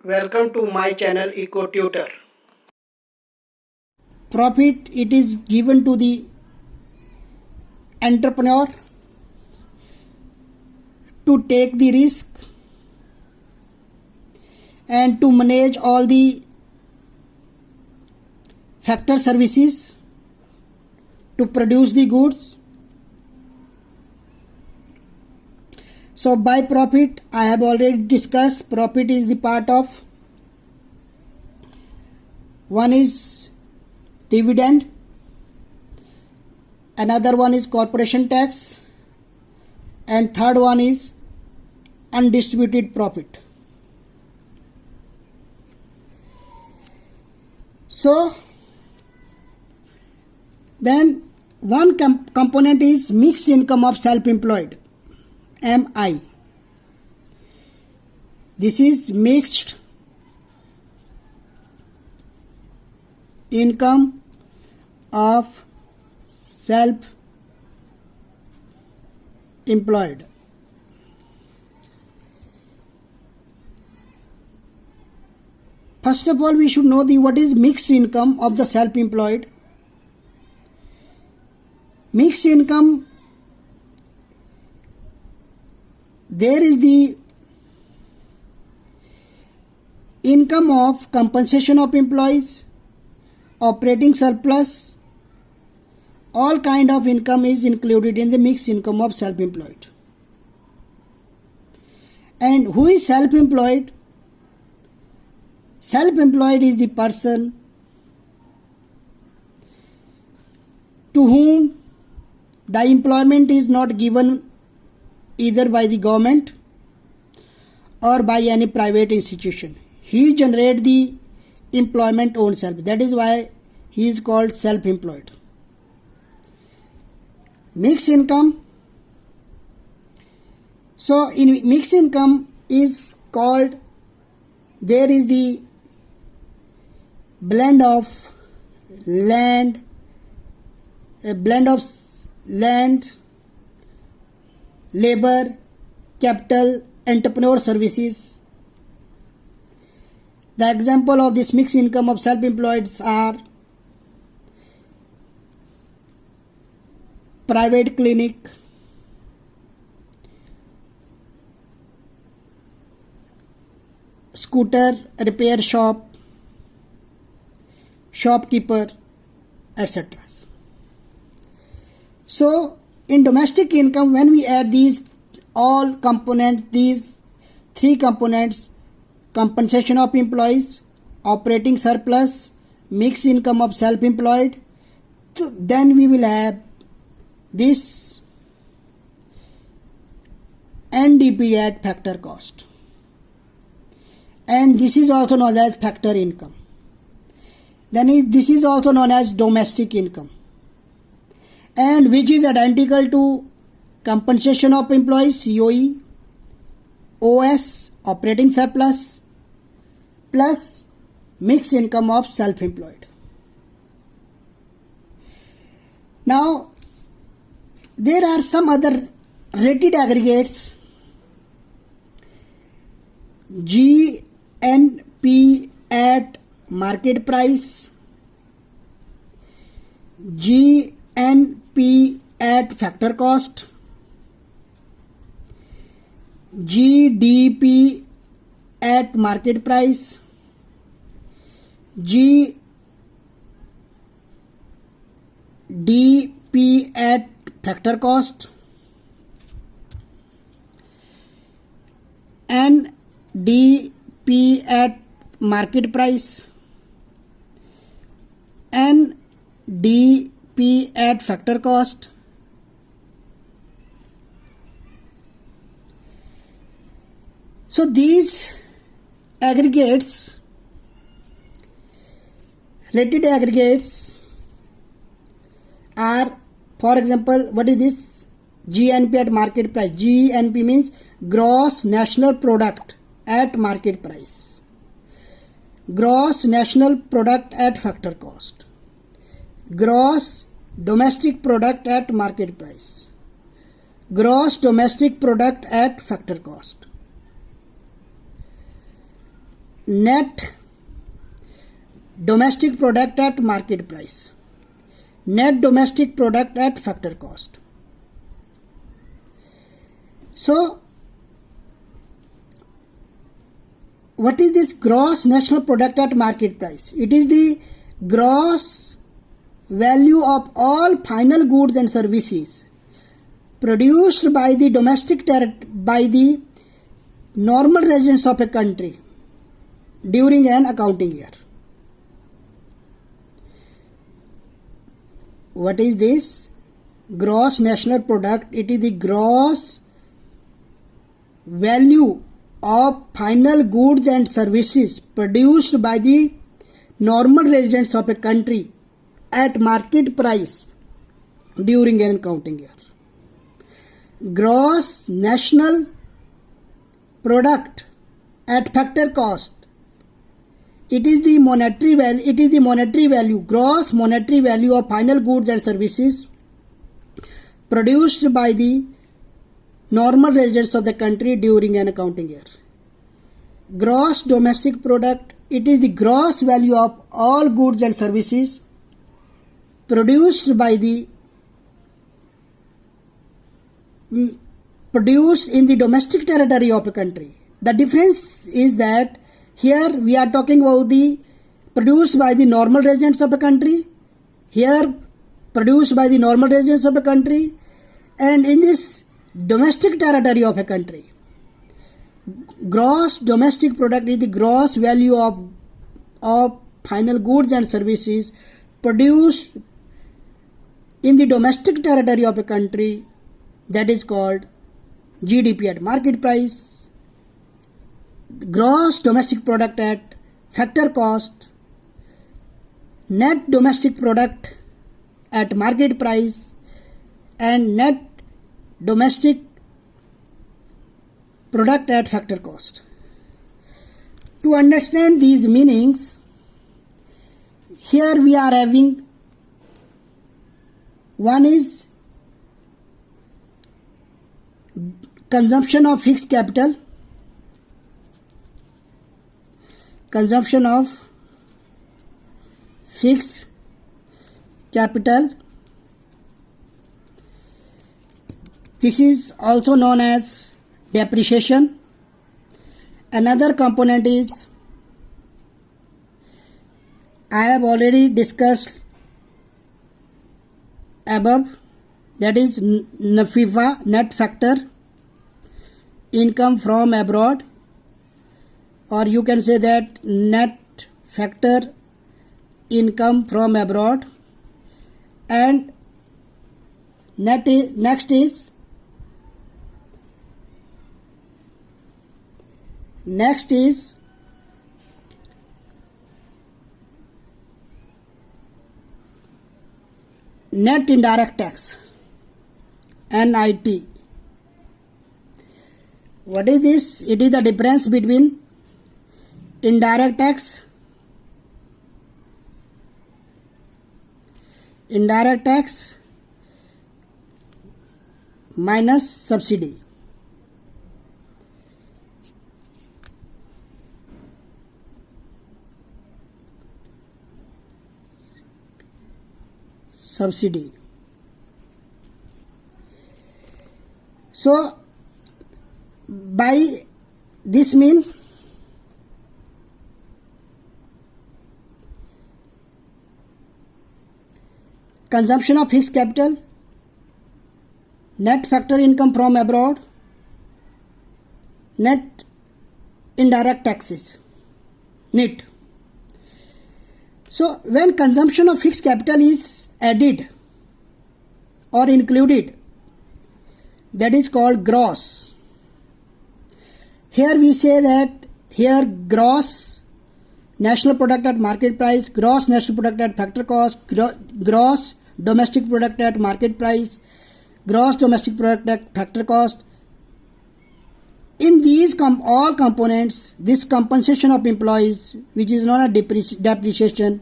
Welcome to my channel Eco Tutor. Profit, it is given to the entrepreneur to take the risk and to manage all the factor services to produce the goods. So by profit, I have already discussed, profit is the part of, one is dividend, another one is corporation tax, and third one is undistributed profit. So then one component is mixed income of self-employed, MI. This is mixed income of self-employed. First of all, we should know what is mixed income of the self-employed. Mixed income, there is the income of compensation of employees, operating surplus, all kind of income is included in the mixed income of self-employed. And who is self-employed? Self-employed is the person to whom the employment is not given either by the government or by any private institution. He generates the employment own self. That is why he is called self-employed. Mixed income. So in mixed income is called, there is the blend of land, labor, capital, entrepreneur services. The example of this mixed income of self-employed are private clinic, scooter repair shop, shopkeeper, etc. So in domestic income, when we add these all components, these three components, compensation of employees, operating surplus, mixed income of self-employed, then we will have this NDP at factor cost. And this is also known as factor income. Then this is also known as domestic income, and which is identical to compensation of employees, COE, OS, operating surplus, plus mixed income of self-employed. Now, there are some other rated aggregates, GNP at market price, GNP at factor cost, GDP at market price, GDP at factor cost, NDP at market price, NDP at factor cost, so these aggregates, rated aggregates are, for example, what is this? GNP at market price. GNP means gross national product at market price. Gross national product at factor cost. Gross domestic product at market price. Gross domestic product at factor cost. net domestic product at market price, net domestic product at factor cost. So what is this gross national product at market price? It is the gross value of all final goods and services produced by the by the normal residents of a country during an accounting year. What is this gross national product? It is the gross value of final goods and services produced by the normal residents of a country at market price during an accounting year. Gross national product at factor cost. It is the monetary value, gross monetary value of final goods and services produced by the normal residents of the country during an accounting year. Gross domestic product, it is the gross value of all goods and services produced in the domestic territory of a country. The difference is that here we are talking about the produced by the normal residents of a country, here produced by the normal residents of a country, and in this domestic territory of a country. Gross domestic product is the gross value of final goods and services produced in the domestic territory of a country, that is called GDP at market price. Gross domestic product at factor cost, net domestic product at market price, and net domestic product at factor cost. To understand these meanings, here we are having one is consumption of fixed capital, consumption of fixed capital. This is also known as depreciation. Another component is, I have already discussed above, that is NFIFA, net factor income from abroad, or you can say that net factor income from abroad. And next is net indirect tax, NIT. What is this? It is the difference between indirect tax, minus subsidy. So by this mean consumption of fixed capital, net factor income from abroad, net indirect taxes, NIT. So when consumption of fixed capital is added or included, that is called gross. Here we say that here gross national product at market price, gross national product at factor cost, gross domestic product at market price, gross domestic product at factor cost. In these all components, this compensation of employees, which is known as depreciation,